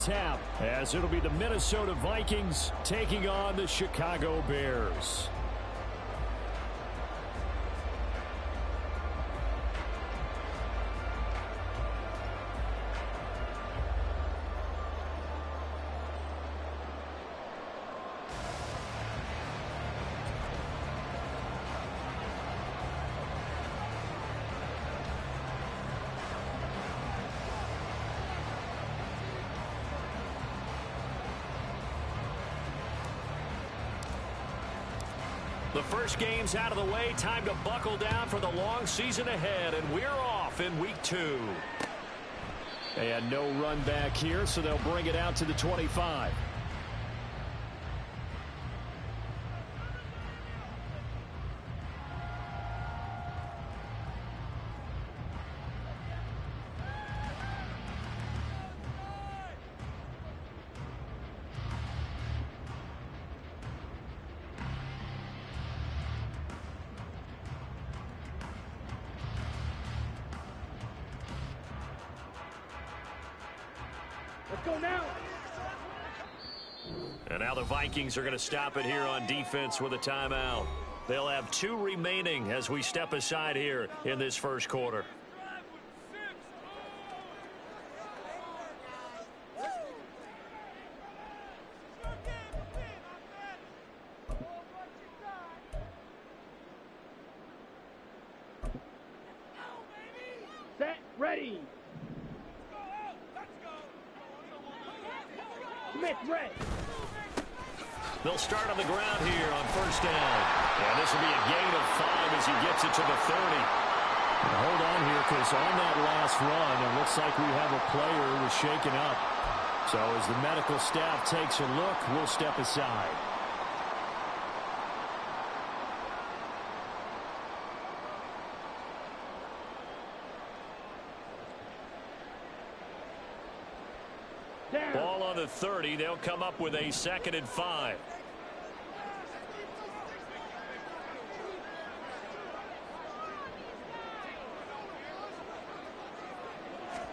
Tap, as it'll be the Minnesota Vikings taking on the Chicago Bears. The first game's out of the way. Time to buckle down for the long season ahead, and we're off in week 2. And no run back here, so they'll bring it out to the 25. Let's go now. And now the Vikings are going to stop it here on defense with a timeout. They'll have 2 remaining as we step aside here in this first quarter. Set, ready. Smith, red. They'll start on the ground here on first down. And this will be a gain of 5 as he gets it to the 30. Now hold on here, because on that last run, it looks like we have a player who was shaken up. So as the medical staff takes a look, we'll step aside. Ball on the 30. They'll come up with a 2nd and 5.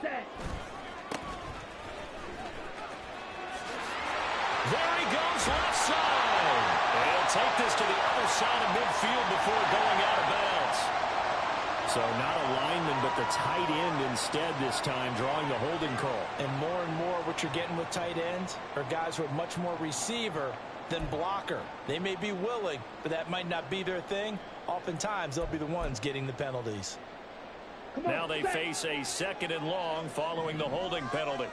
Set. There he goes, left side. And he'll take this to the other side of midfield before going out of bounds. So not a lineman, but the tight end instead this time, drawing the holding call. And more what you're getting with tight ends are guys who are much more receiver than blocker. They may be willing, but that might not be their thing. Oftentimes, they'll be the ones getting the penalties. Now they face a 2nd and long following the holding penalty.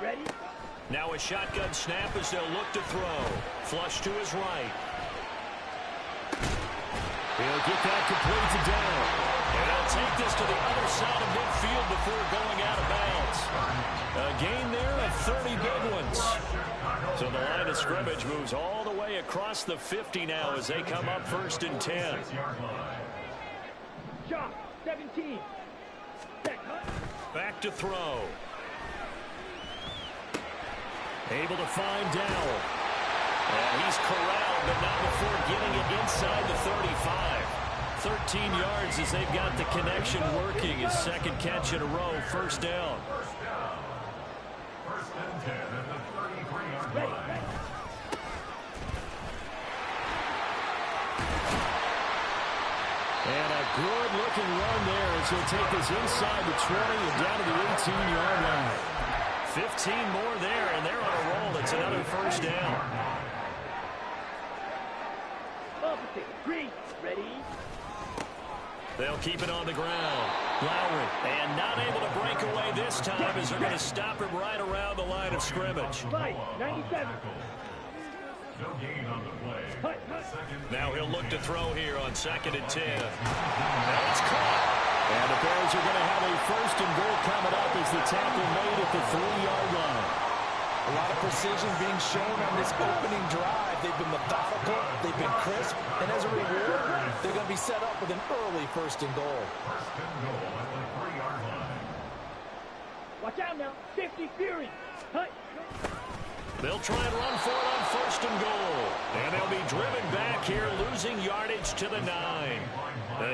Ready? Now a shotgun snap as they'll look to throw. Flush to his right. He'll get that complete to Down. And he'll take this to the other side of midfield before going out of bounds. A gain there of 30 big ones. So the line of scrimmage moves all the way across the 50 now as they come up 1st and 10. Shot, 17. Back to throw. Able to find Dowell. And he's corralled, but not before getting it inside the 35. 13 yards as they've got the connection working. His 2nd catch in a row, 1st down. First and 10 at the 33-yard line. And a good-looking run there as he'll take this inside the 20 and down to the 18-yard line. 15 more there, and they're on a roll. It's another 1st down. Opposite, green, ready. They'll keep it on the ground. Lowry, and not able to break away this time as they're going to stop him right around the line of scrimmage. Fight, 97. No gain on the play. Now he'll look to throw here on 2nd and 10. Now it's caught. And the Bears are going to have a 1st and goal coming up as the tackle made at the 3-yard line. A lot of precision being shown on this opening drive. They've been methodical, they've been crisp, and as a reward, they're going to be set up with an early 1st and goal. First and goal at the 3-yard line. Watch out now, 50 Fury. Hut. They'll try and run for it on 1st and goal. And they'll be driven back here, losing yardage to the 9.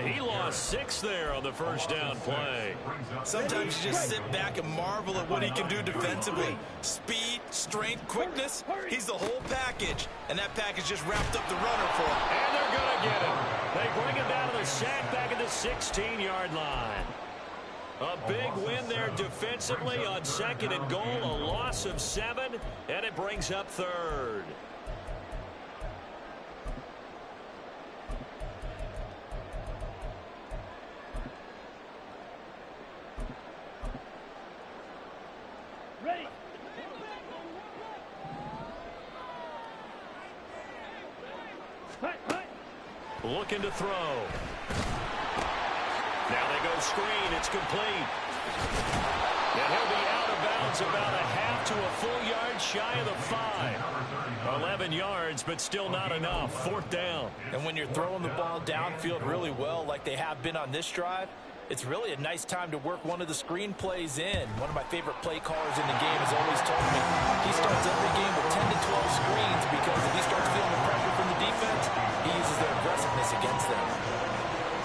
He lost 6 there on the first down play. Sometimes you just sit back and marvel at what he can do defensively. Speed, strength, quickness. He's the whole package. And that package just wrapped up the runner for him. And they're going to get him. They bring him down to the sack back at the 16-yard line. A big win there defensively on 2nd and goal. A loss of 7, and it brings up 3rd. Ready. Looking to throw. Now they go screen. It's complete. And he'll be out of bounds about a half to a full yard shy of the 5. 11 yards, but still not enough. 4th down. And when you're throwing the ball downfield really well like they have been on this drive, it's really a nice time to work one of the screen plays in. One of my favorite play callers in the game has always told me he starts every game with 10 to 12 screens because if he starts feeling the pressure from the defense, he uses their aggressiveness against them.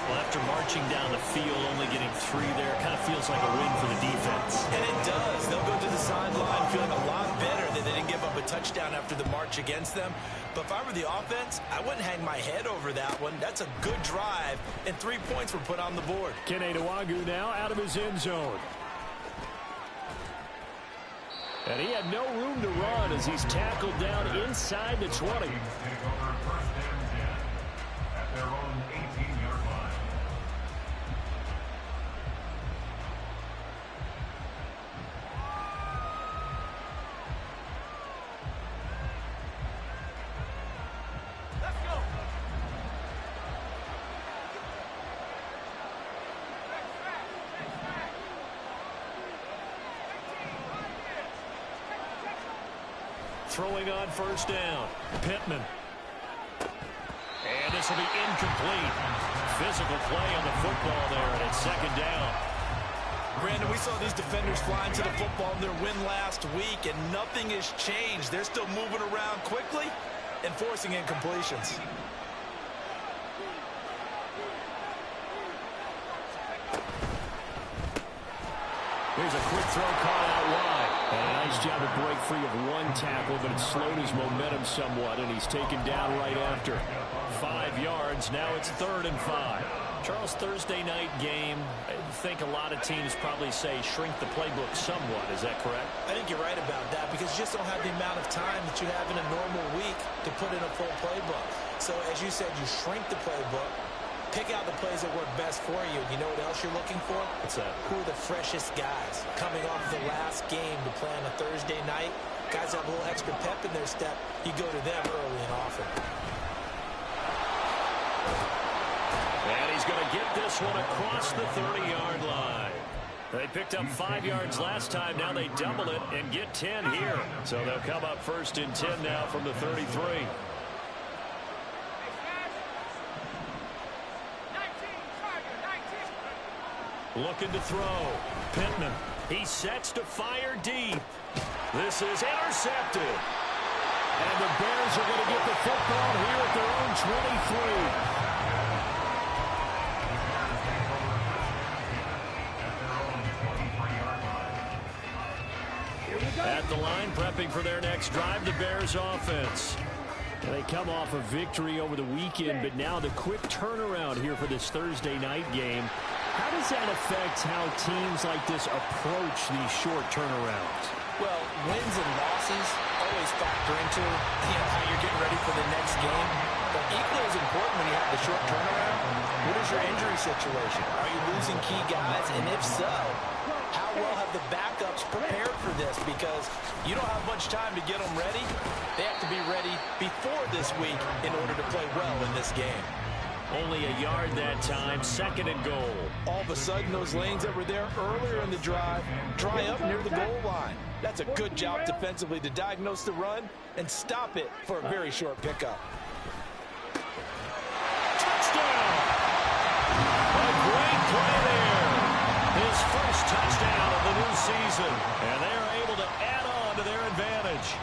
Well, after marching down the field, only getting 3 there, kind of feels like a win for the defense. And it does. They'll go to the sideline feeling a lot better that they didn't give up a touchdown after the march against them. But if I were the offense, I wouldn't hang my head over that one. That's a good drive, and 3 points were put on the board. Kenny Nwagu now out of his end zone. And he had no room to run as he's tackled down inside the 20. Take over 1st and 10 at their own 18-yard line. Throwing on 1st down. Pittman. And this will be incomplete. Physical play on the football there, and it's 2nd down. Brandon, we saw these defenders flying to the football in their win last week, and nothing has changed. They're still moving around quickly and forcing incompletions. Here's a quick throw caught out wide. And a nice job to break free of 1 tackle, but it slowed his momentum somewhat, and he's taken down right after. 5 yards. Now it's 3rd and 5. Charles, Thursday night game, I think a lot of teams probably say shrink the playbook somewhat. Is that correct? I think you're right about that because you just don't have the amount of time that you have in a normal week to put in a full playbook. So, as you said, you shrink the playbook. Pick out the plays that work best for you. You know what else you're looking for? What's that? Who are the freshest guys coming off the last game to play on a Thursday night? Guys have a little extra pep in their step. You go to them early and often. And he's going to get this one across the 30-yard line. They picked up 5 yards last time. Now they double it and get 10 here. So they'll come up 1st and 10 now from the 33. Looking to throw. Pittman. He sets to fire deep. This is intercepted. And the Bears are going to get the football here at their own 23. At the line, prepping for their next drive, the Bears offense. They come off a victory over the weekend, but now the quick turnaround here for this Thursday night game. How does that affect how teams like this approach these short turnarounds? Well, wins and losses always factor into how you're getting ready for the next game. But equally as important when you have the short turnaround, what is your injury situation? Are you losing key guys? And if so, how well have the backups prepared for this? Because you don't have much time to get them ready. They have to be ready before this week in order to play well in this game. Only a yard that time, 2nd and goal. All of a sudden, those lanes that were there earlier in the drive dry up near the goal line. That's a good job defensively to diagnose the run and stop it for a very short pickup. Touchdown! A great play there. His first touchdown of the new season. And they are able to add on to their advantage.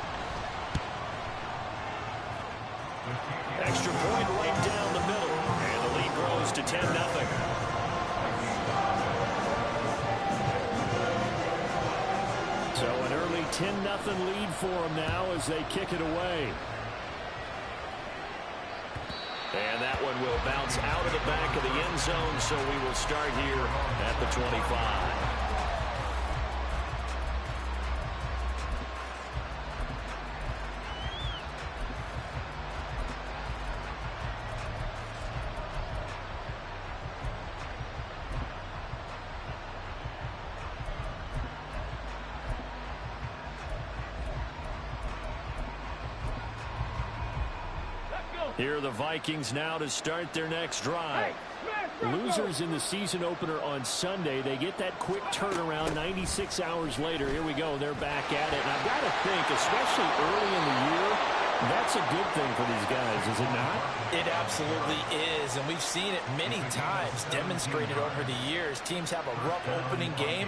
Extra point right down the middle. And the lead grows to 10-0. So an early 10-0 lead for them now as they kick it away. And that one will bounce out of the back of the end zone, so we will start here at the 25. Here are the Vikings now to start their next drive. Losers in the season opener on Sunday. They get that quick turnaround 96 hours later. Here we go. They're back at it. And I've got to think, especially early in the year, that's a good thing for these guys, is it not? It absolutely is. And we've seen it many times demonstrated over the years. Teams have a rough opening game,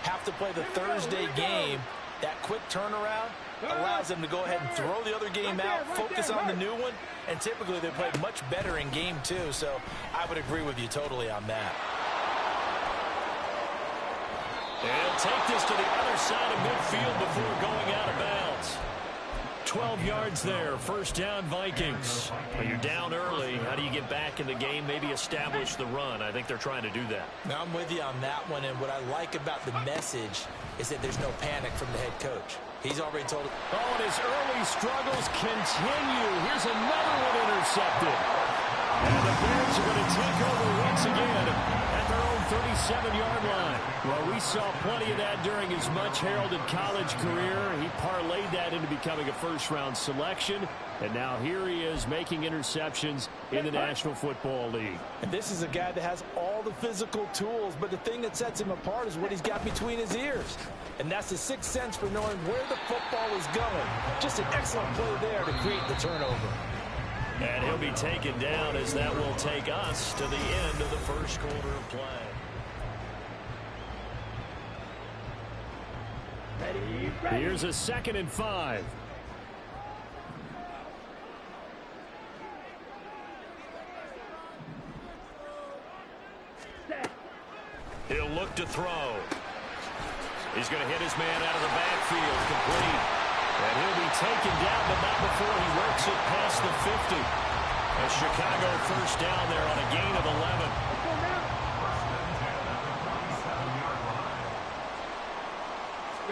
have to play the Thursday game. That quick turnaround allows them to go ahead and throw the other game out, focus on the new one, and typically they play much better in game two. So I would agree with you totally on that. And take this to the other side of midfield before going out of bounds. 12 yards there, first down Vikings. Well, you're down early. How do you get back in the game, maybe establish the run? I think they're trying to do that. Now, I'm with you on that one, and what I like about the message is that there's no panic from the head coach. He's already told it. Oh, and his early struggles continue. Here's another one intercepted. And the Bears are going to take over once again at their own 37-yard line. Well, we saw plenty of that during his much-heralded college career. He parlayed that into becoming a first-round selection. And now here he is making interceptions in the National Football League. And this is a guy that has all the physical tools, but the thing that sets him apart is what he's got between his ears. And that's the sixth sense for knowing where the football is going. Just an excellent play there to create the turnover. And he'll be taken down as that will take us to the end of the first quarter of play. Ready. Here's a 2nd and 5. Set. He'll look to throw. He's going to hit his man out of the backfield, complete. And he'll be taken down, but not before he works it past the 50. A Chicago first down there on a gain of 11. Let's go now.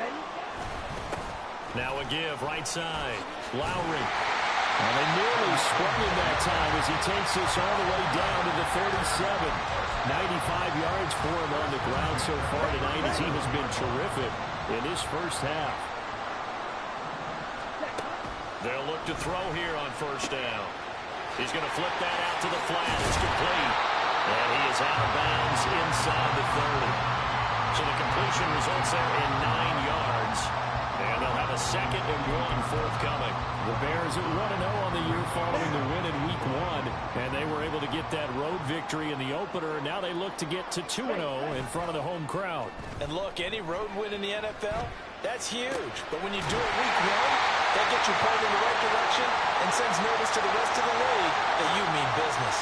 Ready. Now a give, right side. Lowry. And they nearly sprung him that time as he takes this all the way down to the 37. 95 yards for him on the ground so far tonight as he has been terrific in his first half. They'll look to throw here on first down. He's going to flip that out to the flat. It's complete. And he is out of bounds inside the 30. So the completion results there in 9 yards. And they'll have a 2nd and 1 forthcoming. The Bears are 1-0 on the year following the win in Week 1. And they were able to get that road victory in the opener. Now they look to get to 2-0 in front of the home crowd. And look, any road win in the NFL, that's huge. But when you do it Week 1, that gets you pulled in the right direction and sends notice to the rest of the league that you mean business.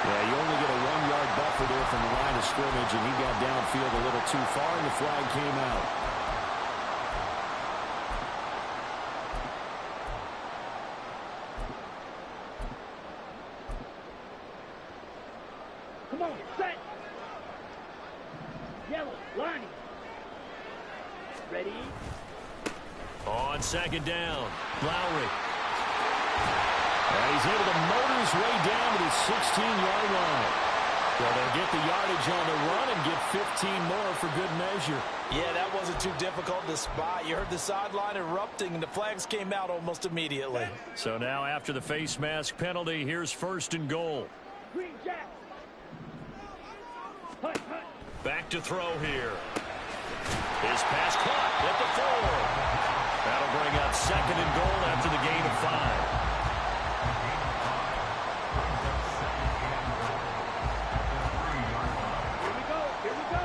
Yeah, you only get a 1-yard buffer there from the line of scrimmage, and he got downfield a little too far, and the flag came out. Come on, set. Yellow, lining. Ready. On 2nd down, Lowry. And he's able to motor his way down to the 16-yard line. Well, they'll get the yardage on the run and get 15 more for good measure. Yeah, that wasn't too difficult to spot. You heard the sideline erupting, and the flags came out almost immediately. So now after the face mask penalty, here's 1st and goal. Green Jack. Hut, hut. Back to throw here. His pass caught at the 4. That'll bring up 2nd and goal after the gain of 5. Here we go. Here we go.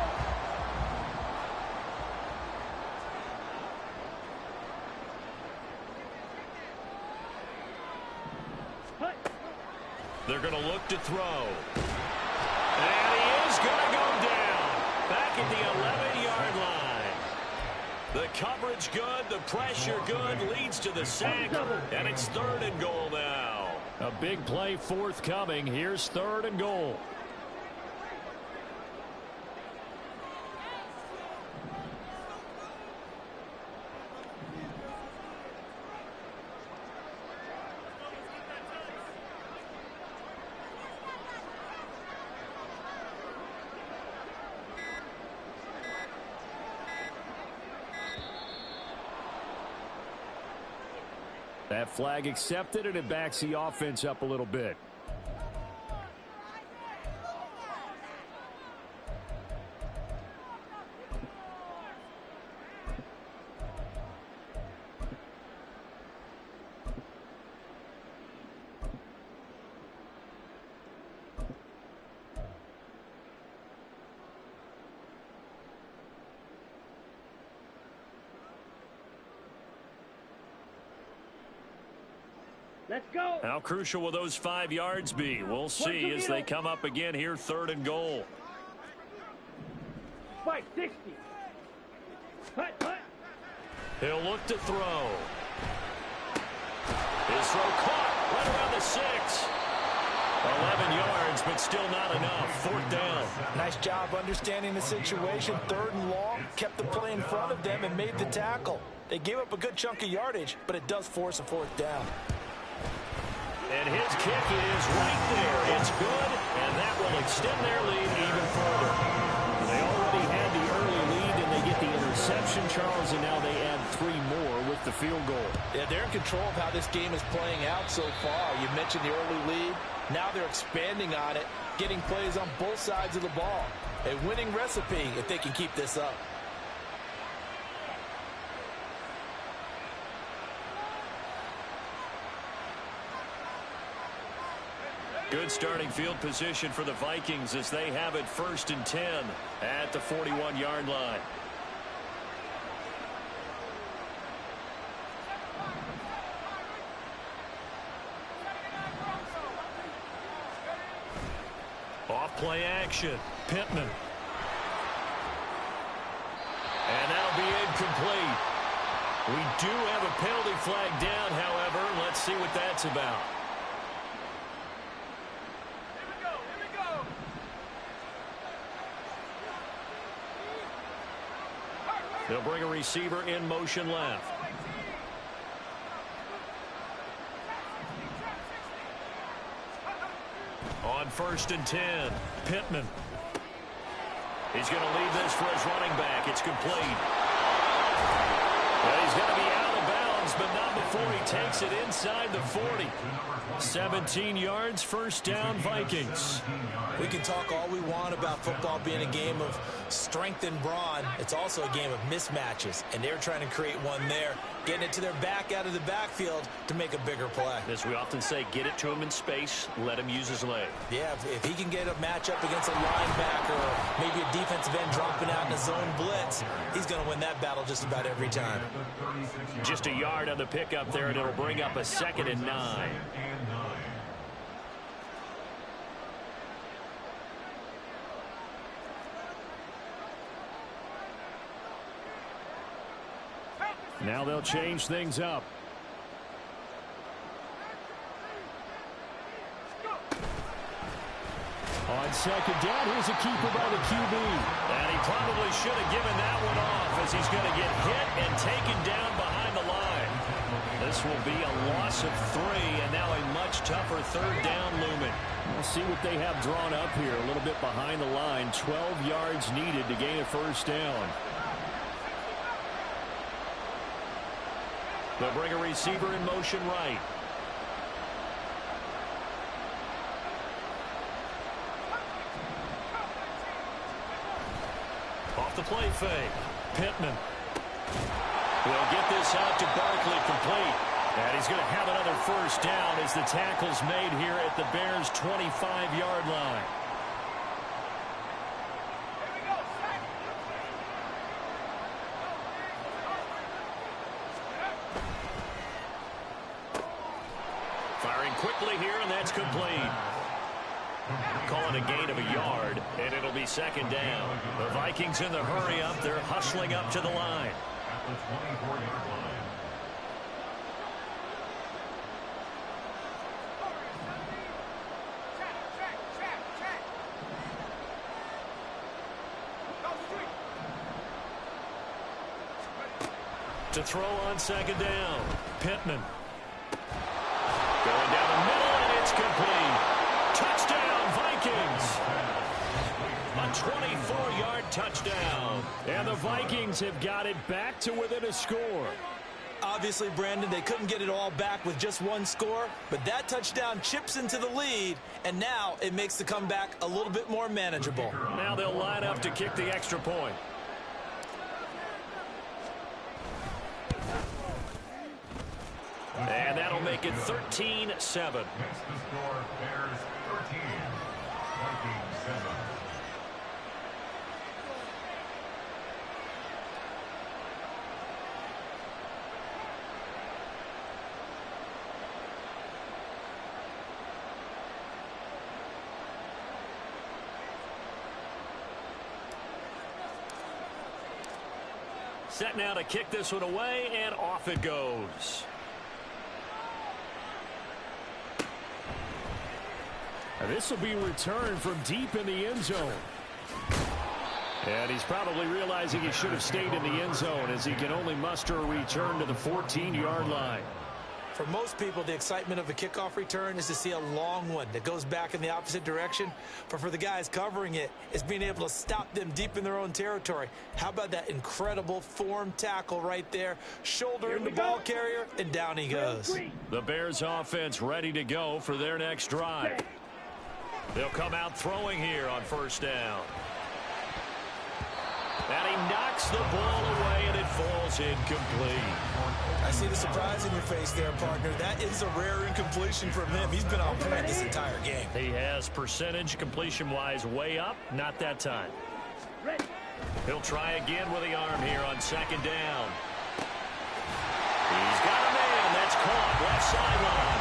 Hut. They're going to look to throw. He's going to go down. Back at the 11-yard line. The coverage good, the pressure good, leads to the sack, and it's 3rd and goal now. A big play forthcoming. Here's 3rd and goal. That flag accepted, and it backs the offense up a little bit. Let's go. How crucial will those 5 yards be? We'll see as they come up again here, 3rd and goal. 560. Hut, hut. He'll look to throw. His throw caught right around the 6. 11 yards, but still not enough. 4th down. Nice job understanding the situation. 3rd and long, kept the play in front of them and made the tackle. They gave up a good chunk of yardage, but it does force a 4th down. And his kick is right there. It's good, and that will extend their lead even further. They already had the early lead, and they get the interception, Charles, and now they add 3 more with the field goal. Yeah, they're in control of how this game is playing out so far. You mentioned the early lead. Now they're expanding on it, getting plays on both sides of the ball. A winning recipe if they can keep this up. Good starting field position for the Vikings as they have it 1st and 10 at the 41-yard line. Off play action. Pittman. And that'll be incomplete. We do have a penalty flag down, however. Let's see what that's about. They'll bring a receiver in motion left. On 1st and 10, Pittman. He's going to leave this for his running back. It's complete. Well, he's going to be out of bounds, but not before he takes it inside the 40. 17 yards, 1st down, Vikings. We can talk all we want about football being a game of strength and brawn. It's also a game of mismatches, and they're trying to create one there, getting it to their back out of the backfield to make a bigger play. As we often say, get it to him in space, let him use his leg. Yeah, if he can get a matchup against a linebacker or maybe a defensive end dropping out in a zone blitz, he's going to win that battle just about every time. Just a yard on the pickup there, and it'll bring up a 2nd and 9. Now they'll change things up. On 2nd down, here's a keeper by the QB. And he probably should have given that one off as he's going to get hit and taken down behind the line. This will be a loss of 3, and now a much tougher 3rd down looming. We'll see what they have drawn up here. A little bit behind the line. 12 yards needed to gain a 1st down. They'll bring a receiver in motion right. Off the play fake. Pittman. Will get this out to Barkley complete. And he's going to have another 1st down as the tackle's made here at the Bears' 25-yard line. Firing quickly here, and that's complete. Calling a gain of a yard, and it'll be second down. The Vikings in the hurry up. They're hustling up to the line. At the 24-yard line. To throw on second down. Pittman. Going down the middle, and it's complete. Touchdown, Vikings. A 24-yard touchdown. And the Vikings have got it back to within a score. Obviously, Brandon, they couldn't get it all back with just one score, but that touchdown chips into the lead, and now it makes the comeback a little bit more manageable. Now they'll line up to kick the extra point. And that'll make it 13-7. Next to score, Bears 13, Vikings 7. Set now to kick this one away, and off it goes. This will be returned from deep in the end zone. And he's probably realizing he should have stayed in the end zone as he can only muster a return to the 14-yard line. For most people, the excitement of a kickoff return is to see a long one that goes back in the opposite direction. But for the guys covering it, it's being able to stop them deep in their own territory. How about that incredible form tackle right there? Shoulder in the ball carrier, and down he goes. The Bears offense ready to go for their next drive. They'll come out throwing here on first down. And he knocks the ball away, and it falls incomplete. I see the surprise in your face there, partner. That is a rare incompletion from him. He's been on point this entire game. He has percentage completion-wise way up, not that time. He'll try again with the arm here on second down. He's got a man. That's caught left sideline.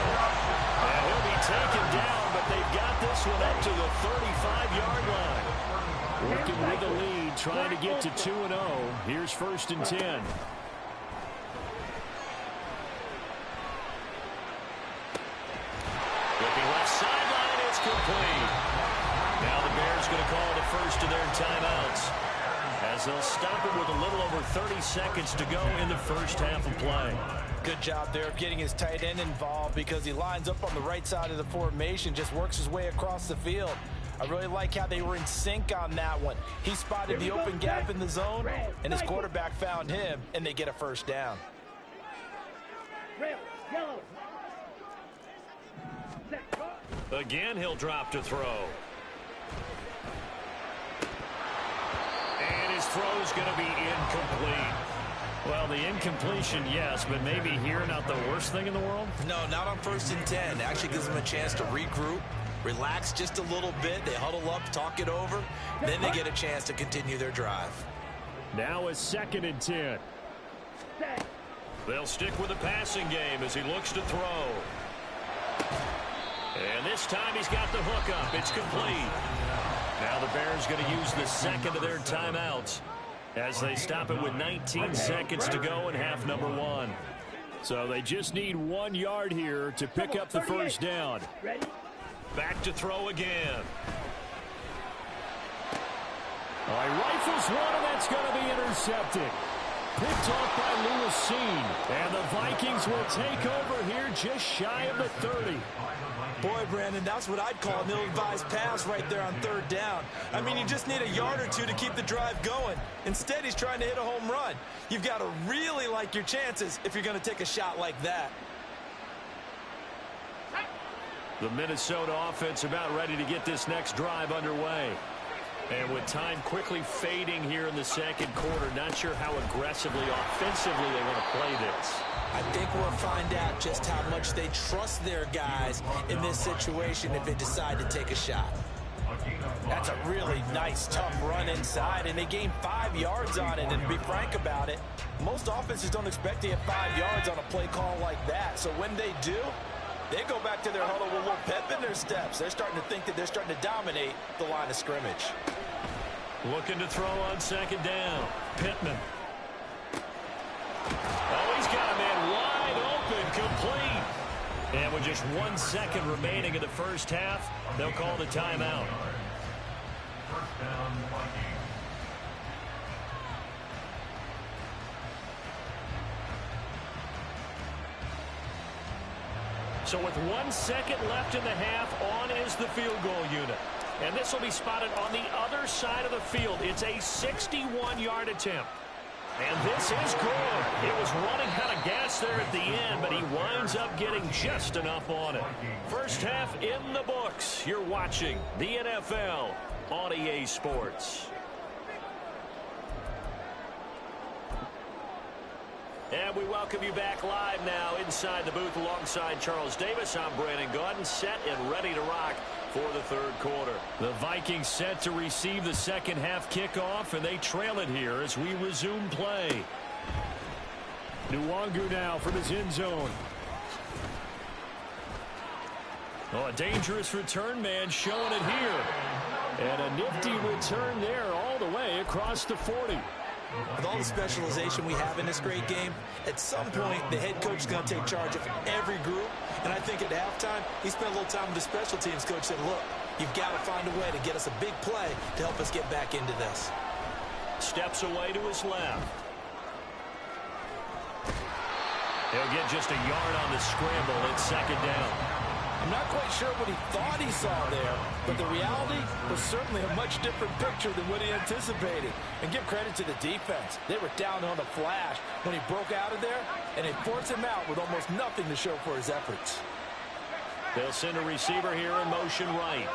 And he'll be taken down, but they've got this one up to the 35-yard line. Working with the lead, trying to get to 2-0. Here's first and 10. Looking left sideline, it's complete. Now the Bears going to call the first of their timeouts, as they'll stop it with a little over 30 seconds to go in the first half of play. Good job there of getting his tight end involved, because he lines up on the right side of the formation, just works his way across the field. I really like how they were in sync on that one. He spotted the open gap in the zone, and his quarterback found him, and they get a first down. Again, he'll drop to throw. And his throw's going to be incomplete. Well, the incompletion, yes, but maybe here not the worst thing in the world? No, not on first and 10. Actually gives them a chance to regroup, relax just a little bit. They huddle up, talk it over. Then they get a chance to continue their drive. Now a second and 10. They'll stick with the passing game as he looks to throw. And this time he's got the hook up. It's complete. Now the Bears going to use the second of their timeouts as they stop it with 19 seconds to go in half number one. So they just need 1 yard here to pick up the first down. Back to throw again. Oh, he rifles one, and that's going to be intercepted. Picked off by Lewisine. And the Vikings will take over here just shy of the 30. Boy, Brandon, that's what I'd call an ill-advised pass right there on third down. I mean, you just need a yard or two to keep the drive going. Instead, he's trying to hit a home run. You've got to really like your chances if you're going to take a shot like that. The Minnesota offense about ready to get this next drive underway. And with time quickly fading here in the second quarter, not sure how aggressively, offensively they want to play this. I think we'll find out just how much they trust their guys in this situation if they decide to take a shot. That's a really nice, tough run inside, and they gained 5 yards on it. And to be frank about it, most offenses don't expect to get 5 yards on a play call like that. So when they do, They go back to their huddle with a little pep in their steps. They're starting to think that they're starting to dominate the line of scrimmage. Looking to throw on second down. Pittman. Oh, he's got a man wide open, complete. And with just 1 second remaining in the first half, they'll call the timeout. First down, Vikings. So with 1 second left in the half, on is the field goal unit. And this will be spotted on the other side of the field. It's a 61-yard attempt. And this is good. It was running kind of gas there at the end, but he winds up getting just enough on it. First half in the books. You're watching the NFL on EA Sports. And we welcome you back live now inside the booth alongside Charles Davis. I'm Brandon Gaudin, set and ready to rock for the third quarter. The Vikings set to receive the second half kickoff, and they trail it here as we resume play. Nwangu now from his end zone. Oh, a dangerous return man showing it here. And a nifty return there all the way across the 40. With all the specialization we have in this great game, at some point the head coach is going to take charge of every group. And I think at halftime, he spent a little time with the special teams coach and said, look, you've got to find a way to get us a big play to help us get back into this. Steps away to his left. He'll get just a yard on the scramble. It's second down. I'm not quite sure what he thought he saw there, but the reality was certainly a much different picture than what he anticipated. And give credit to the defense. They were down on the flash when he broke out of there, and they forced him out with almost nothing to show for his efforts. They'll send a receiver here in motion right.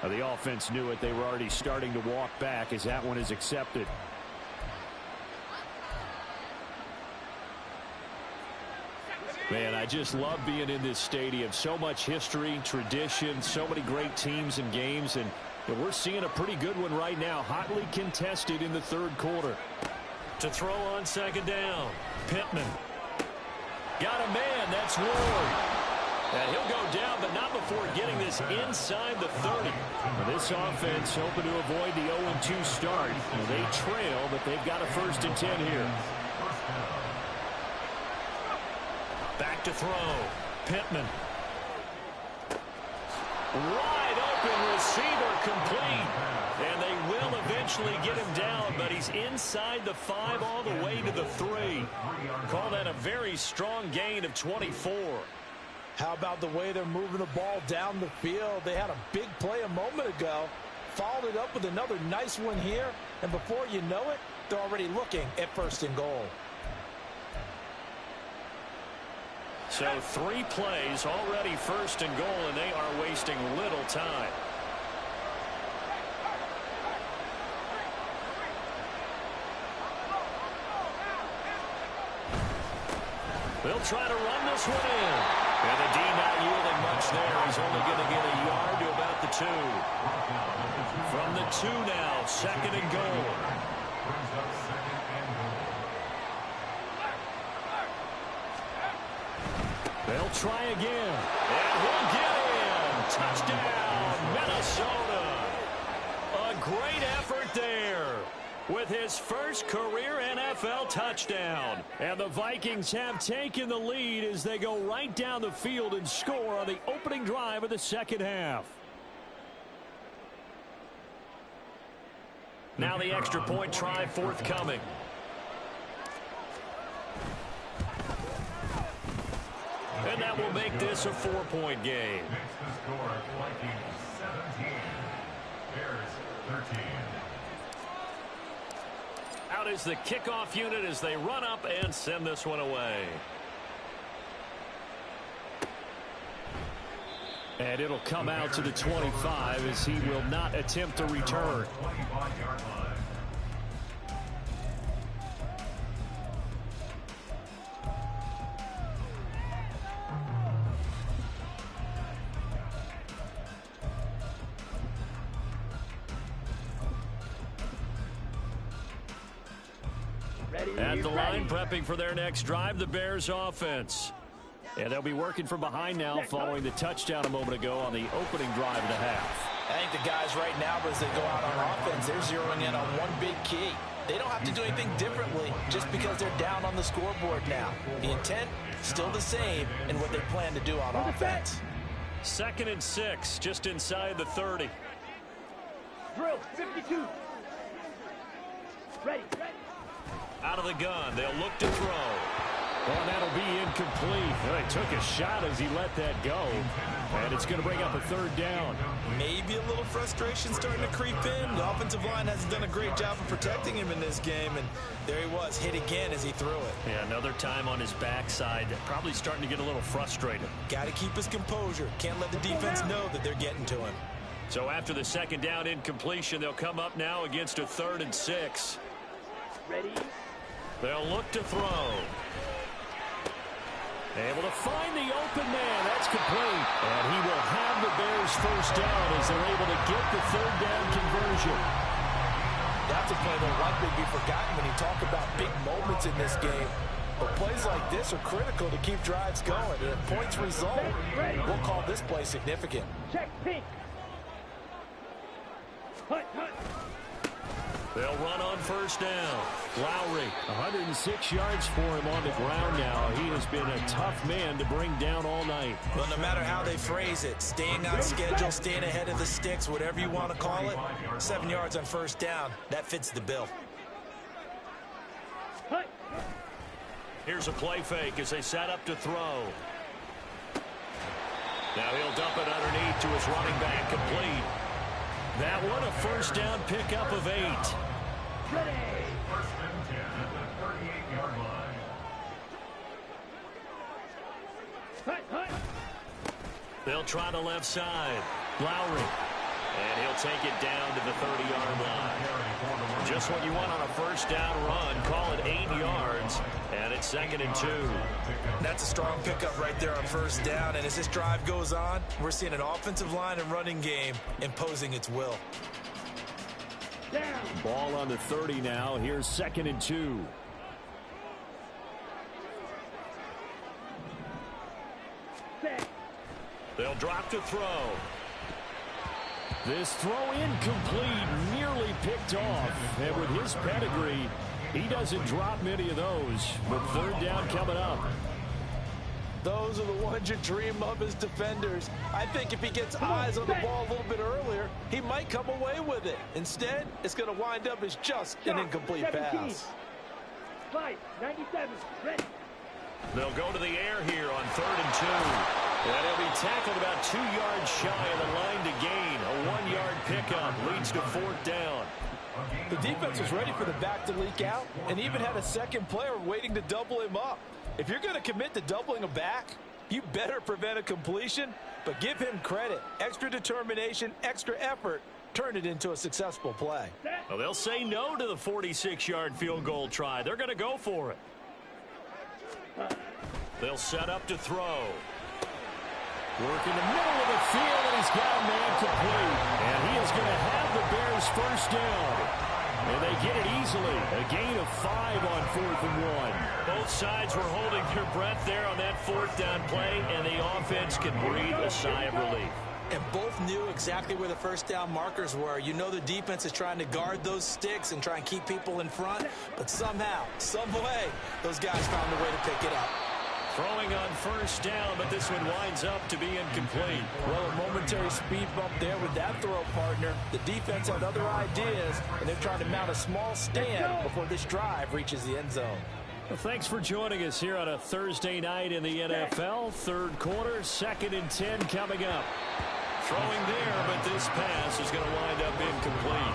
Now the offense knew it. They were already starting to walk back as that one is accepted. Man, I just love being in this stadium. So much history, tradition, so many great teams and games, and we're seeing a pretty good one right now. Hotly contested in the third quarter. To throw on second down, Pittman. Got a man, that's Ward. And he'll go down, but not before getting this inside the 30. Well, this offense hoping to avoid the 0-2 start. Well, they trail, but they've got a 1st and 10 here. Back to throw. Pittman. Wide open receiver complete. And they will eventually get him down, but he's inside the 5 all the way to the 3. Call that a very strong gain of 24. How about the way they're moving the ball down the field? They had a big play a moment ago. Followed it up with another nice one here. And before you know it, they're already looking at 1st and goal. So 3 plays already 1st and goal, and they are wasting little time. They'll try to run this one in. And the D not yielding much there. He's only going to get a yard to about the 2. From the 2 now, 2nd and goal. They'll try again. And he'll get in. Touchdown, Minnesota. A great effort there with his first career NFL touchdown. And the Vikings have taken the lead as they go right down the field and score on the opening drive of the second half. Now the extra point try forthcoming. And that will make this a 4-point game. Makes the score Vikings 17, Bears 13. Out is the kickoff unit as they run up and send this one away. And it'll come out to the 25 as he will not attempt a return. 25-yard line. At the line, prepping for their next drive, the Bears offense. And they'll be working from behind now following the touchdown a moment ago on the opening drive of the half. I think the guys right now, as they go out on offense, they're zeroing in on one big key. They don't have to do anything differently just because they're down on the scoreboard now. The intent, still the same in what they plan to do on offense. 2nd and 6, just inside the 30. Drill, 52. Ready. Out of the gun, they'll look to throw. Well, that'll be incomplete. Well, he took a shot as he let that go. And it's going to bring up a 3rd down. Maybe a little frustration starting to creep in. The offensive line hasn't done a great job of protecting him in this game. And there he was, hit again as he threw it. Yeah, another time on his backside. Probably starting to get a little frustrated. Got to keep his composure. Can't let the defense know that they're getting to him. So after the 2nd down incompletion, they'll come up now against a 3rd and 6. Ready. They'll look to throw. Able to find the open man. That's complete. And he will have the Bears 1st down as they're able to get the 3rd down conversion. That's a play that'll likely be forgotten when you talk about big moments in this game. But plays like this are critical to keep drives going. And if points result, we'll call this play significant. Check pink. Hut. They'll run on 1st down. Lowry, 106 yards for him on the ground now. He has been a tough man to bring down all night. Well, no matter how they phrase it, staying on schedule, staying ahead of the sticks, whatever you want to call it, 7 yards on 1st down, that fits the bill. Hut. Here's a play fake as they set up to throw. Now he'll dump it underneath to his running back, complete. That one a 1st down pickup of 8. Ready. 1st and 10 at the 38-yard line. Hut. They'll try the left side. Lowry. And he'll take it down to the 30-yard line. Just what you want on a 1st down run. Call it 8 yards. And it's 2nd and 2. That's a strong pickup right there on 1st down. And as this drive goes on, we're seeing an offensive line and running game imposing its will. Down. Ball on the 30 now. Here's 2nd and 2. Set. They'll drop to throw. This throw incomplete, nearly picked off. And with his pedigree, he doesn't drop many of those. But 3rd down coming up. Those are the ones you dream of as defenders. I think if he gets eyes on the ball a little bit earlier, he might come away with it. Instead, it's going to wind up as just an incomplete 17. pass. 97. Ready. They'll go to the air here on 3rd and 2. And he'll be tackled about 2 yards shy of the line to gain. A 1-yard pickup leads to 4th down. The defense was ready for the back to leak out and even had a second player waiting to double him up. If you're going to commit to doubling a back, you better prevent a completion, but give him credit. Extra determination, extra effort, turn it into a successful play. Well, they'll say no to the 46-yard field goal try. They're going to go for it. They'll set up to throw. Work in the middle of the field, and he's got a man complete. And he is going to have the Bears 1st down. And they get it easily. A gain of 5 on 4th and 1. Both sides were holding their breath there on that 4th down play, and the offense can breathe a sigh of relief. And both knew exactly where the 1st down markers were. You know the defense is trying to guard those sticks and try and keep people in front. But somehow, some way, those guys found a way to pick it up. Throwing on 1st down, but this one winds up to be incomplete. Well, a momentary speed bump there with that throw partner. The defense had other ideas, and they're trying to mount a small stand before this drive reaches the end zone. Well, thanks for joining us here on a Thursday night in the NFL. 3rd quarter, 2nd and 10 coming up. Throwing there, but this pass is going to wind up incomplete.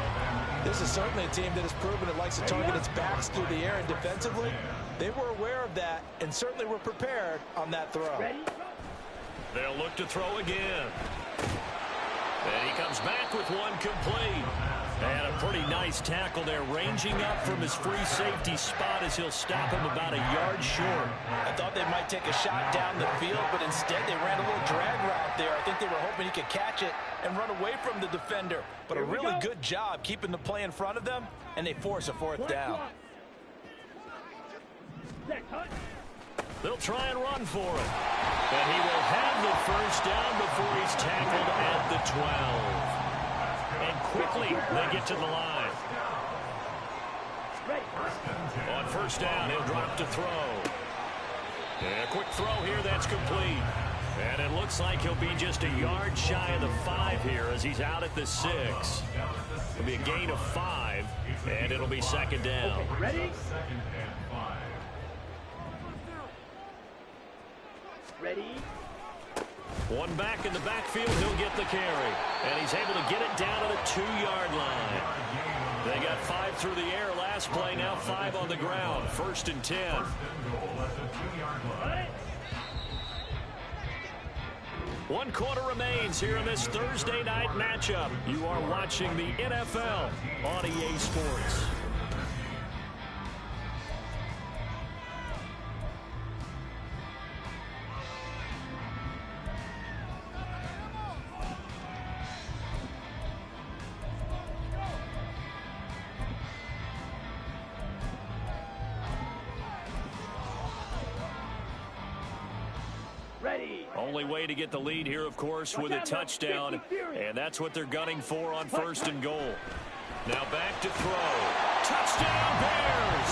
This is certainly a team that has proven it likes to target its backs through the air, and defensively, they were aware of that and certainly were prepared on that throw. Ready. They'll look to throw again. And he comes back with one complete. And a pretty nice tackle there, ranging up from his free safety spot as he'll stop him about a yard short. I thought they might take a shot down the field, but instead they ran a little drag route there. I think they were hoping he could catch it and run away from the defender. But a really good job keeping the play in front of them, and they force a 4th down. Set, cut. They'll try and run for it. And he will have the first down before he's tackled at the 12. And quickly they get to the line. On first down, he'll drop to throw. And a quick throw here that's complete. And it looks like he'll be just a yard shy of the 5 here as he's out at the 6. It'll be a gain of 5, and it'll be second down. Okay, ready? Ready? One back in the backfield, he'll get the carry. And he's able to get it down to the 2-yard line. They got 5 through the air last play, now 5 on the ground. First and 10. 1 quarter remains here in this Thursday night matchup. You are watching the NFL on EA Sports. Only way to get the lead here, of course, with a touchdown, and that's what they're gunning for on first and goal. Now back to throw. Touchdown, Bears!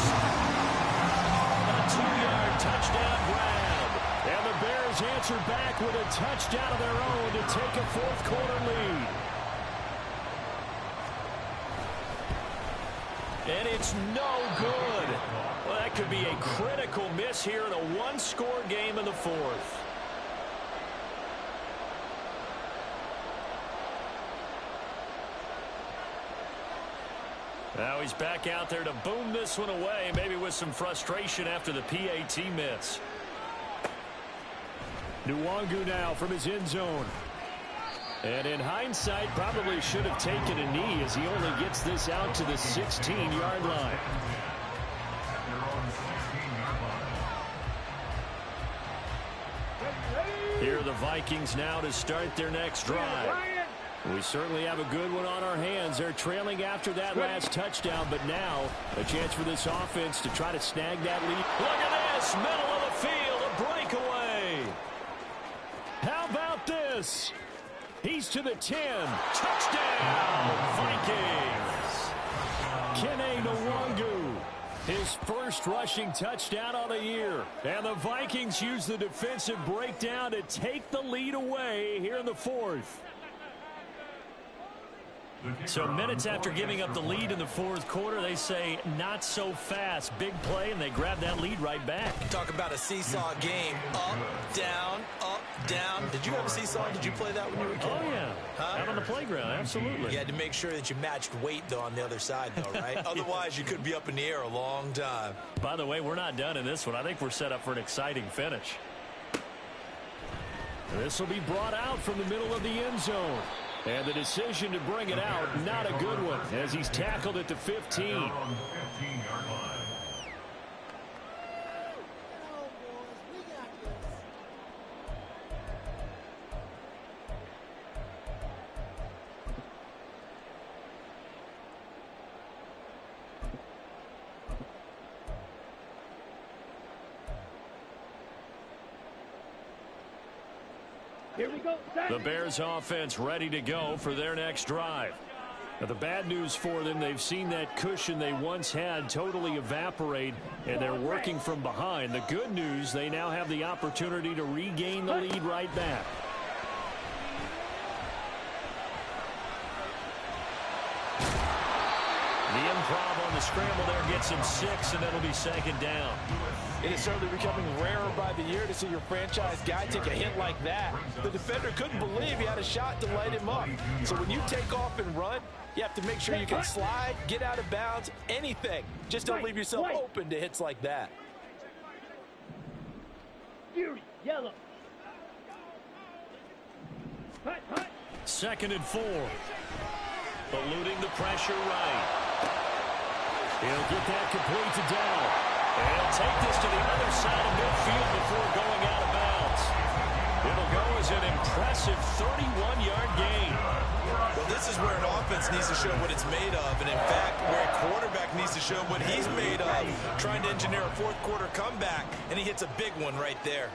A 2-yard touchdown grab. And the Bears answer back with a touchdown of their own to take a fourth-quarter lead. And it's no good. Well, that could be a critical miss here in a one-score game in the fourth. Now he's back out there to boom this one away, maybe with some frustration after the PAT miss. Nwangu now from his end zone. And in hindsight, probably should have taken a knee as he only gets this out to the 16-yard line. Here are the Vikings now to start their next drive. We certainly have a good one on our hands. They're trailing after that last touchdown, but now a chance for this offense to try to snag that lead. Look at this, middle of the field, a breakaway. How about this? He's to the 10. Touchdown, Vikings. Kene Nwangu, his first rushing touchdown on the year. And the Vikings use the defensive breakdown to take the lead away here in the fourth. So minutes after giving up the lead in the fourth quarter, they say not so fast. Big play, and they grab that lead right back. Talk about a seesaw game. Up, down, up, down. Did you have a seesaw? Did you play that when you were a kid? Oh, yeah. Out on the playground, absolutely. You had to make sure that you matched weight, though, on the other side, though, right? Otherwise, you could be up in the air a long time. By the way, we're not done in this one. I think we're set up for an exciting finish. This will be brought out from the middle of the end zone. And the decision to bring it out, not a good one, as he's tackled at the 15. Here we go. The Bears offense ready to go for their next drive. Now, the bad news for them, they've seen that cushion they once had totally evaporate, and they're working from behind. The good news, they now have the opportunity to regain the lead right back. The improv on the scramble there gets him 6, and that'll be second down. It is certainly becoming rarer by the year to see your franchise guy take a hit like that. The defender couldn't believe he had a shot to light him up. So when you take off and run, you have to make sure you can slide, get out of bounds, anything. Just don't leave yourself open to hits like that. Fury, yellow. Hut, hut. Second and 4. Eluding the pressure right. He'll get that complete to Dell. And he'll take this to the other side of midfield before going out of bounds. It'll go as an impressive 31-yard gain. Well, this is where an offense offense needs to show what it's made of, and in fact, where a quarterback needs to show what he's made of, trying to engineer a fourth quarter comeback, and he hits a big one right there.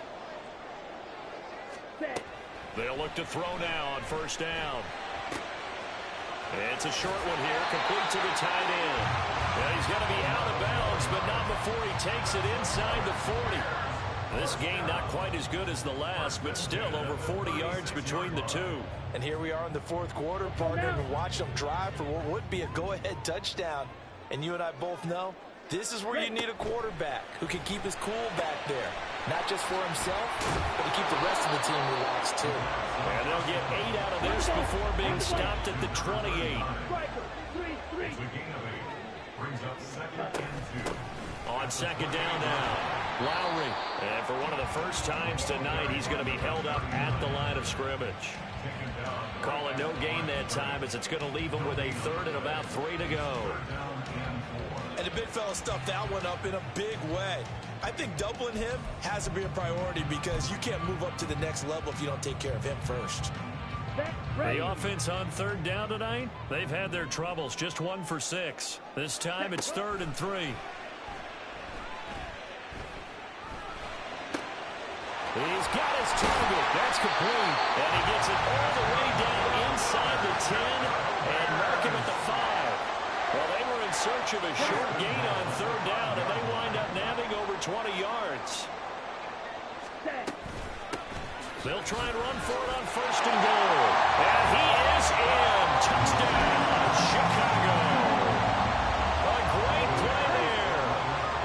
They'll look to throw now on first down. It's a short one here, complete to the tight end. Well, he's going to be out of bounds, but not before he takes it inside the 40. This game not quite as good as the last, but still over 40 yards between the two. And here we are in the fourth quarter, partner, and watch them drive for what would be a go-ahead touchdown. And you and I both know this is where you need a quarterback who can keep his cool back there. Not just for himself, but to keep the rest of the team relaxed, too. And they'll get 8 out of this before being stopped at the 28. It's a gain of 8. Brings up 2nd and 2. On second down now, Lowry. And for one of the first times tonight, he's going to be held up at the line of scrimmage. Call it no gain that time, as it's going to leave him with a 3rd and about 3 to go. And the big fella stuffed that one up in a big way. I think doubling him has to be a priority because you can't move up to the next level if you don't take care of him first. The offense on 3rd down tonight, they've had their troubles, just 1 for 6. This time it's 3rd and 3. He's got his target. That's complete. And he gets it all the way down inside the 10 and mark him at the 5. Well, they were in search of a short gain on 3rd down, and they wind up nabbing over 20 yards. They'll try and run for it on 1st and goal. And he is in. Touchdown, Chicago. A great play there.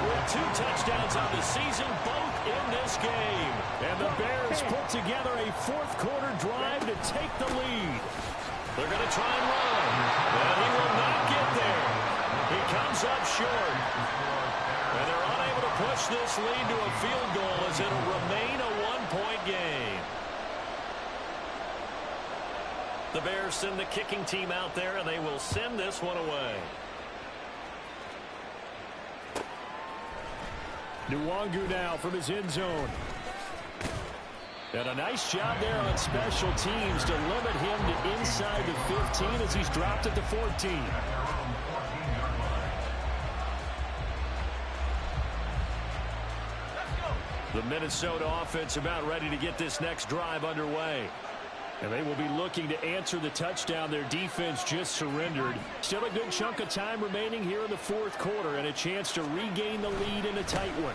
With 2 touchdowns on the season, both in this game. And the Bears put together a fourth quarter drive to take the lead. They're going to try and run. And he will not get there. He comes up short. And they're unable to push this lead to a field goal as it'll remain a 1-point game. The Bears send the kicking team out there, and they will send this one away. Nwangu now from his end zone. And a nice job there on special teams to limit him to inside the 15 as he's dropped at the 14. The Minnesota offense about ready to get this next drive underway. And they will be looking to answer the touchdown their defense just surrendered. Still a good chunk of time remaining here in the fourth quarter and a chance to regain the lead in a tight one.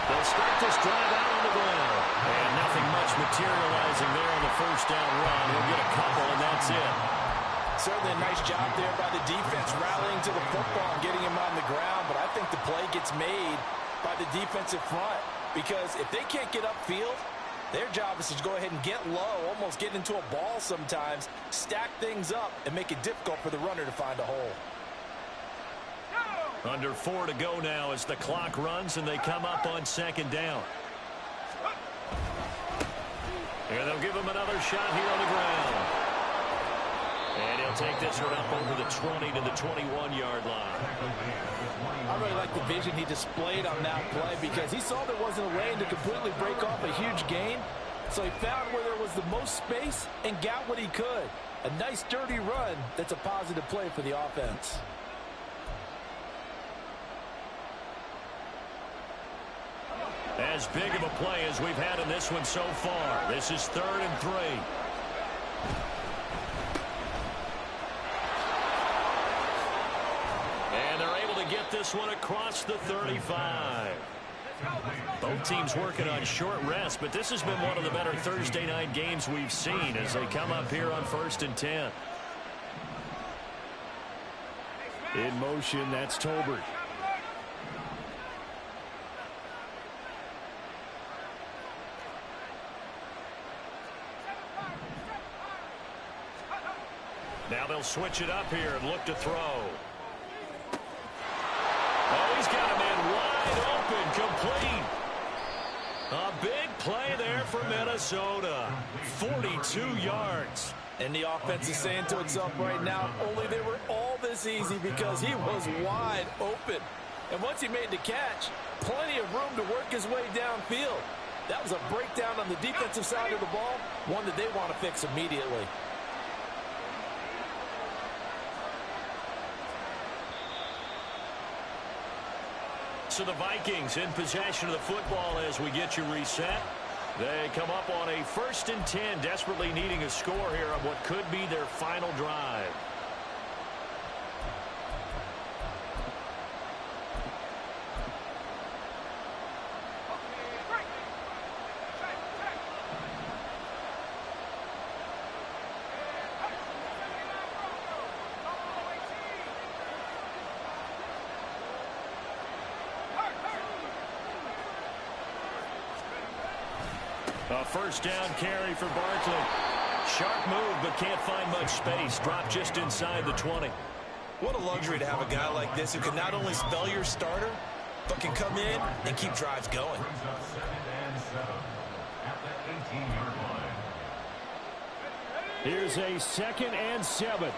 They'll start this drive out on the ground. And nothing much materializing there on the first down run. He'll get a couple, and that's it. Certainly a nice job there by the defense rallying to the football and getting him on the ground. But I think the play gets made by the defensive front. Because if they can't get upfield, their job is to go ahead and get low, almost get into a ball sometimes, stack things up, and make it difficult for the runner to find a hole. Under 4 to go now as the clock runs and they come up on second down. And they'll give him another shot here on the ground. And he'll take this one up over the 20 to the 21-yard line. I really like the vision he displayed on that play because he saw there wasn't a lane to completely break off a huge gain. So he found where there was the most space and got what he could. A nice, dirty run that's a positive play for the offense. As big of a play as we've had in this one so far. This is 3rd and 3. And they're able to get this one across the 35. Both teams working on short rest, but this has been one of the better Thursday night games we've seen as they come up here on 1st and 10. In motion, that's Tolbert. Now they'll switch it up here and look to throw. Oh, he's got a man wide open, complete. A big play there for Minnesota. 42 yards. And the offense is saying to itself right now, only they were all this easy because he was wide open. And once he made the catch, plenty of room to work his way downfield. That was a breakdown on the defensive side of the ball, one that they want to fix immediately. So the Vikings in possession of the football as we get you reset. They come up on a 1st and 10, desperately needing a score here on what could be their final drive. A 1st down carry for Barkley. Sharp move, but can't find much space. Dropped just inside the 20. What a luxury to have a guy like this who can not only spell your starter, but can come in and keep drives going. Brings up 2nd and 7 at the 18-yard line. Here's a 2nd and 7.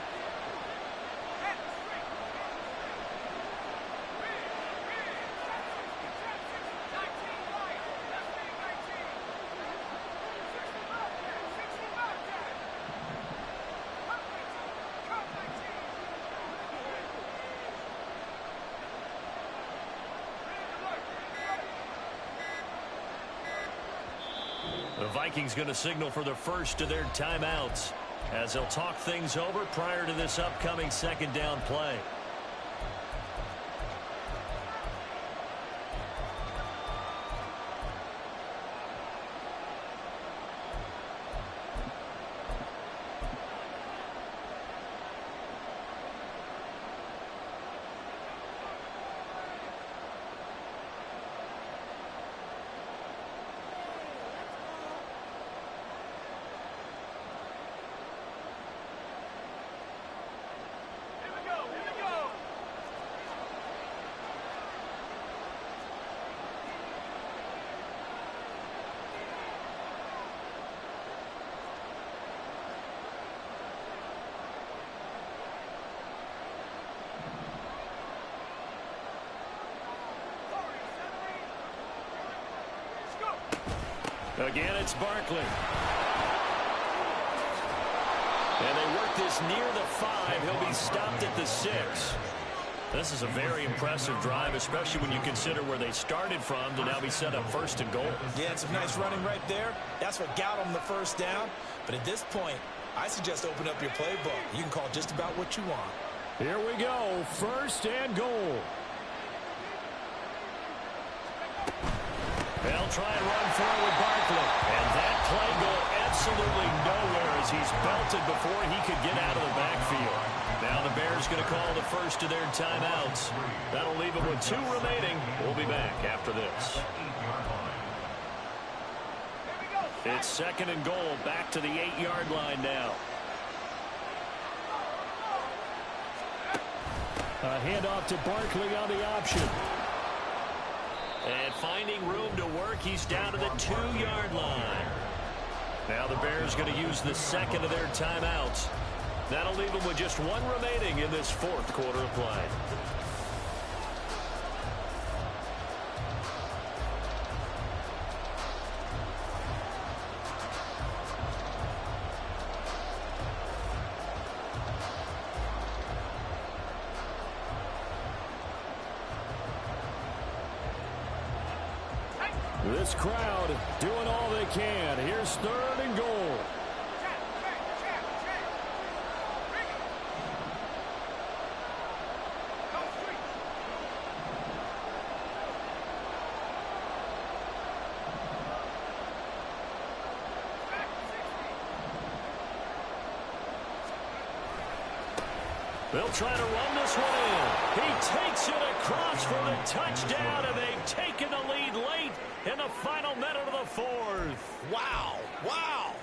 The Vikings going to signal for the first of their timeouts as they'll talk things over prior to this upcoming 2nd down play. Again, it's Barkley. And they work this near the 5. He'll be stopped at the 6. This is a very impressive drive, especially when you consider where they started from to now be set up 1st and goal. Yeah, it's some nice running right there. That's what got them the 1st down. But at this point, I suggest open up your playbook. You can call just about what you want. Here we go. 1st and goal. They'll try and run forward Barkley. And that play going absolutely nowhere as he's belted before he could get out of the backfield. Now the Bears going to call the first of their timeouts. That'll leave them with 2 remaining. We'll be back after this. It's 2nd and goal, back to the 8-yard line now. A handoff to Barkley on the option. And finding room to work, he's down to the 2-yard line. Now the Bears going to use the 2nd of their timeouts. That'll leave them with just 1 remaining in this 4th quarter of play. This crowd doing all they can. Here's 3rd and goal. They'll try to run this one in. He takes it across for the touchdown, and they've taken the lead late in the final minute of the 4th. Wow. Wow.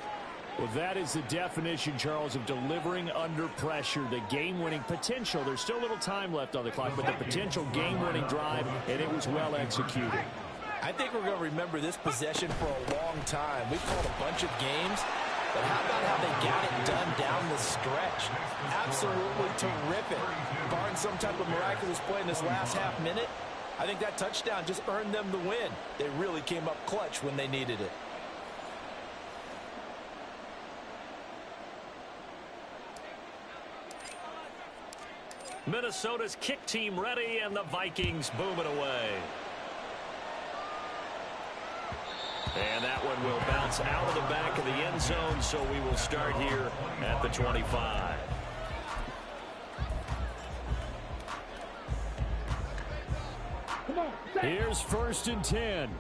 Well, that is the definition, Charles, of delivering under pressure. The game-winning potential. There's still a little time left on the clock, but the potential game-winning drive, and it was well executed. I think we're going to remember this possession for a long time. We've called a bunch of games, but how about how they got it done down the stretch? Absolutely terrific. Barring some type of miraculous play in this last half minute, I think that touchdown just earned them the win. They really came up clutch when they needed it. Minnesota's kick team ready, and the Vikings boom it away. And that one will bounce out of the back of the end zone, so we will start here at the 25. Come on. Here's 1st and 10.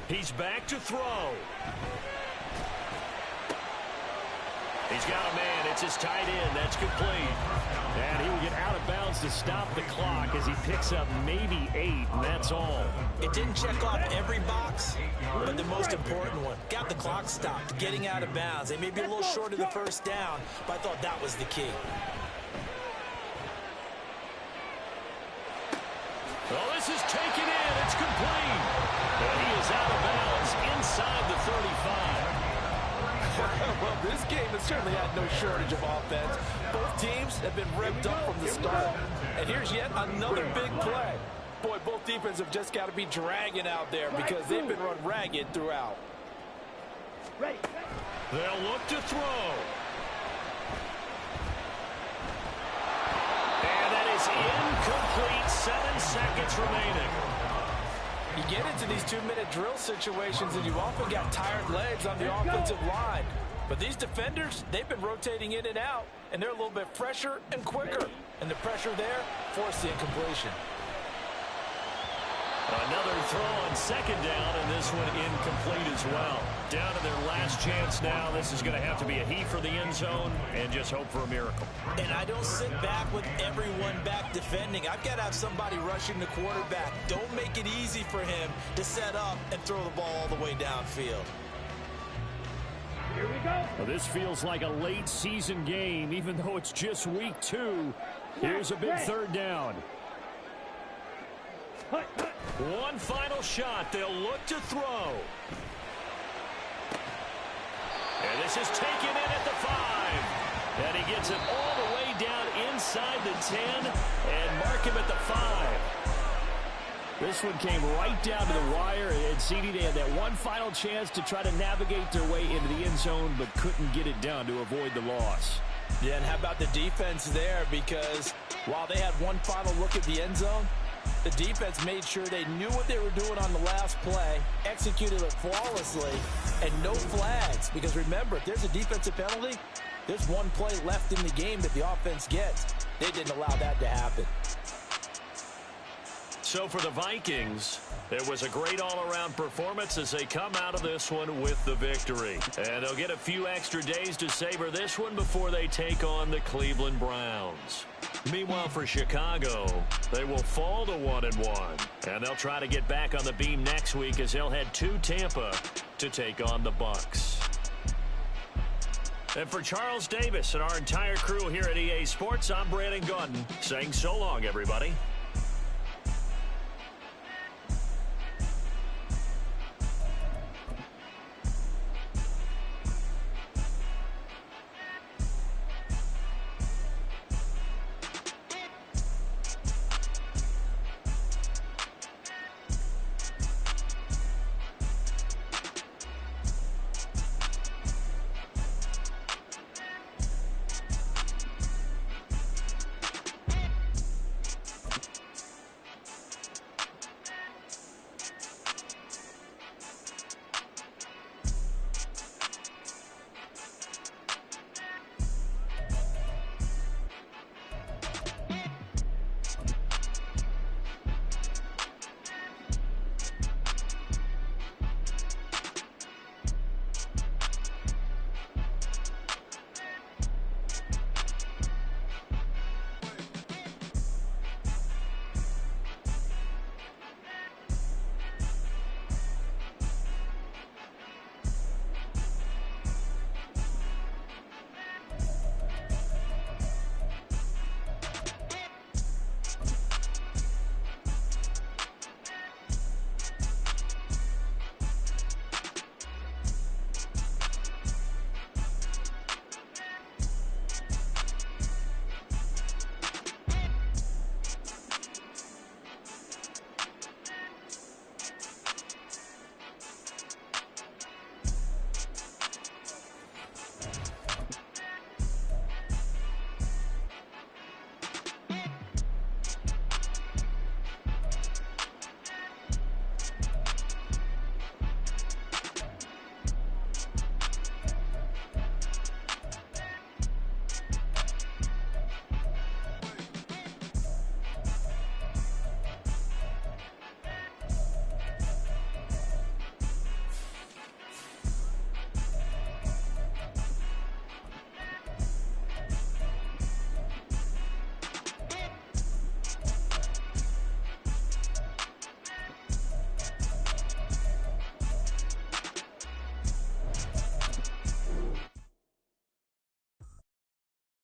He's back to throw. He's got a man. It's his tight end. That's complete. And he will get out of bounds to stop the clock as he picks up maybe 8, and that's all. It didn't check off every box, but the most important one. Got the clock stopped, getting out of bounds. They may be a little short of the first down, but I thought that was the key. Oh, this is taken in. It's complete. And he is out of bounds inside the 35. Well, this game has certainly had no shortage of offense. Both teams have been revved up from the start. And here's yet another big play. Boy, both defenses have just got to be dragging out there because they've been run ragged throughout. They'll look to throw. And that is incomplete. 7 seconds remaining. You get into these 2-minute drill situations and you often got tired legs on the offensive line. But these defenders, they've been rotating in and out, and they're a little bit fresher and quicker. And the pressure there forced the incompletion. Another throw on 2nd down, and this one incomplete as well. Down to their last chance now. This is going to have to be a heave for the end zone and just hope for a miracle. And I don't sit back with everyone back defending. I've got to have somebody rushing the quarterback. Don't make it easy for him to set up and throw the ball all the way downfield. Here we go. Well, this feels like a late season game, even though it's just week 2. Here's a big 3rd down. One final shot. They'll look to throw. And this is taken in at the 5. And he gets it all the way down inside the 10 and mark him at the 5. This one came right down to the wire, and CD, they had that one final chance to try to navigate their way into the end zone, but couldn't get it done to avoid the loss. Yeah, and how about the defense there? Because while they had one final look at the end zone, the defense made sure they knew what they were doing on the last play, executed it flawlessly, and no flags. Because remember, if there's a defensive penalty, there's one play left in the game that the offense gets. They didn't allow that to happen. So for the Vikings, it was a great all-around performance as they come out of this one with the victory. And they'll get a few extra days to savor this one before they take on the Cleveland Browns. Meanwhile, for Chicago, they will fall to 1-1. And they'll try to get back on the beam next week as they'll head to Tampa to take on the Bucs. And for Charles Davis and our entire crew here at EA Sports, I'm Brandon Gaudin saying so long, everybody.